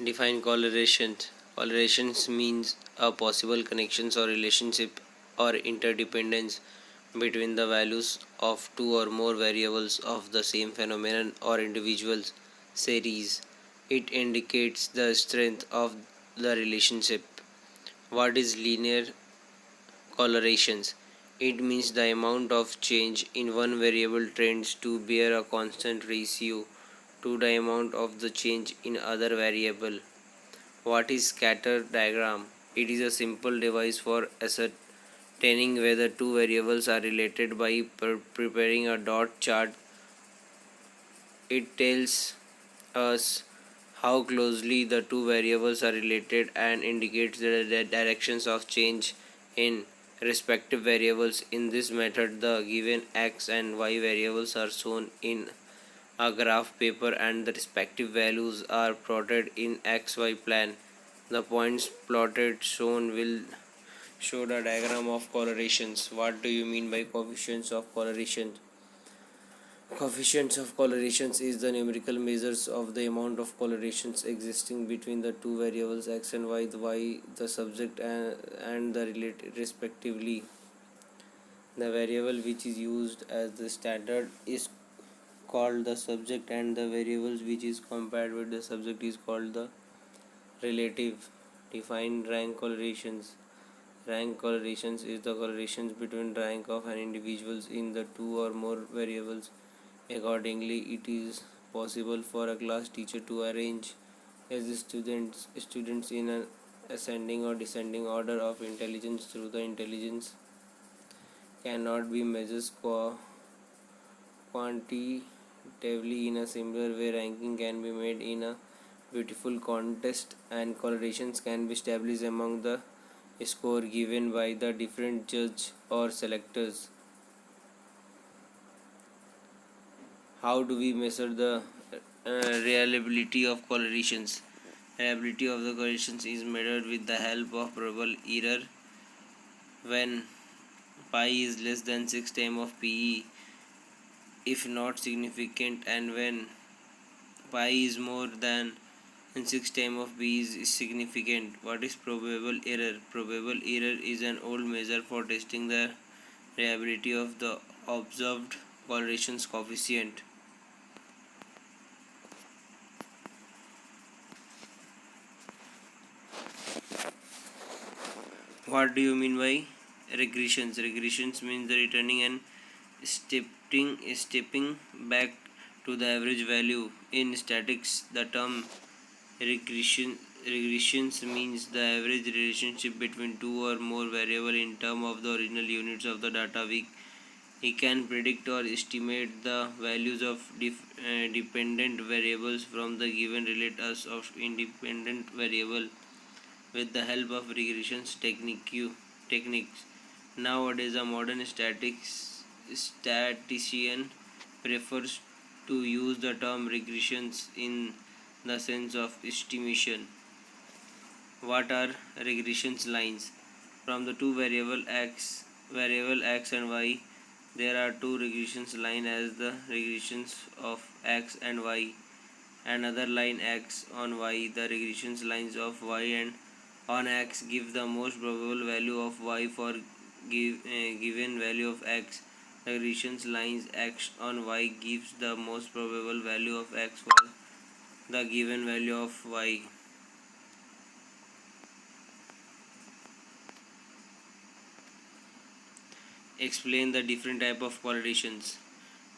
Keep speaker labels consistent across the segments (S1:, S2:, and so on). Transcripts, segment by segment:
S1: Define correlation. Correlations means a possible connections or relationship or interdependence between the values of two or more variables of the same phenomenon or individual series. It indicates the strength of the relationship. What is linear correlations? It means the amount of change in one variable tends to bear a constant ratio to the amount of the change in other variable. What is scatter diagram? It is a simple device for ascertaining whether two variables are related by preparing a dot chart. It tells us how closely the two variables are related and indicates the directions of change in respective variables. In this method, the given x and y variables are shown in a graph paper and the respective values are plotted in xy plane. The points plotted shown will show the diagram of correlations. What do you mean by coefficients of correlation? Coefficients of correlations is the numerical measures of the amount of correlations existing between the two variables x and y, the subject and the related respectively. The variable which is used as the standard is called the subject and the variables which is compared with the subject is called the relative. Define rank correlations. Rank correlations is the correlations between rank of an individual in the two or more variables. Accordingly, it is possible for a class teacher to arrange his students in an ascending or descending order of intelligence through the intelligence cannot be measured quantitatively. In a similar way, ranking can be made in a beautiful contest and correlations can be established among the score given by the different judge or selectors. How do we measure the reliability of correlations? Reliability of the correlations is measured with the help of probable error when pi is less than 6 times of pe if not significant, and when pi is more than 6 times of p is significant. What is probable error? Probable error is an old measure for testing the reliability of the observed correlations coefficient. What do you mean by regressions? Regressions means the returning and stepping back to the average value. In statistics, the term regressions means the average relationship between two or more variables in terms of the original units of the data. We can predict or estimate the values of dependent variables from the given relates of independent variable with the help of regressions techniques. Nowadays, a modern statistician prefers to use the term regressions in the sense of estimation. What are regressions lines? From the two variable x and y, there are two regressions line as the regressions of x and y. Another line x on y, the regressions lines of y and on x give the most probable value of y for given value of x. The regressions lines x on y gives the most probable value of x for the given value of y. Explain the different type of correlations.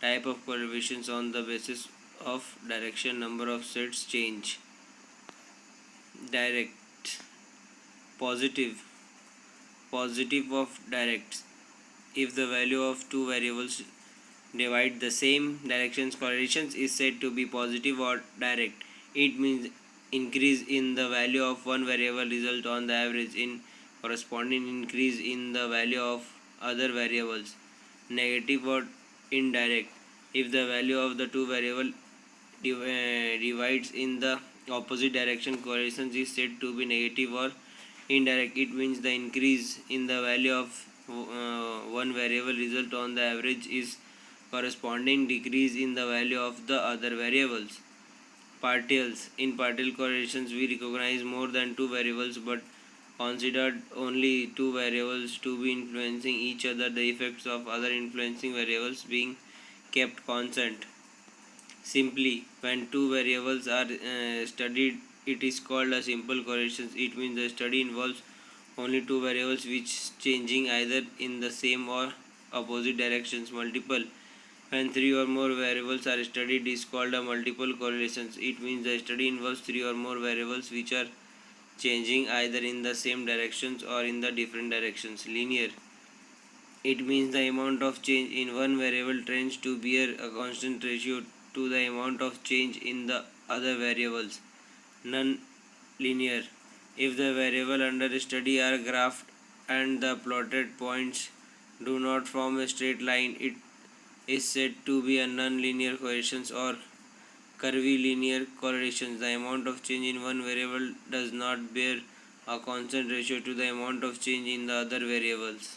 S1: Type of correlations on the basis of direction, number of sets change. Direct, positive of direct. If the value of two variables divide the same directions, correlations is said to be positive or direct. It means increase in the value of one variable result on the average in corresponding increase in the value of other variables. Negative or indirect. If the value of the two variable divides in the opposite direction, correlation is said to be negative or indirect. It means the increase in the value of one variable result on the average is corresponding decrease in the value of the other variables. Partials. In partial correlations, we recognize more than two variables but considered only two variables to be influencing each other, the effects of other influencing variables being kept constant. Simply, when two variables are studied, it is called a simple correlation. It means the study involves only two variables which changing either in the same or opposite directions. Multiple. When three or more variables are studied, it is called a multiple correlations. It means the study involves three or more variables which are changing either in the same directions or in the different directions. Linear. It means the amount of change in one variable tends to bear a constant ratio to the amount of change in the other variables. Non-linear. If the variable under study are graphed and the plotted points do not form a straight line, it is said to be a non-linear correlation or curvilinear correlation. The amount of change in one variable does not bear a constant ratio to the amount of change in the other variables.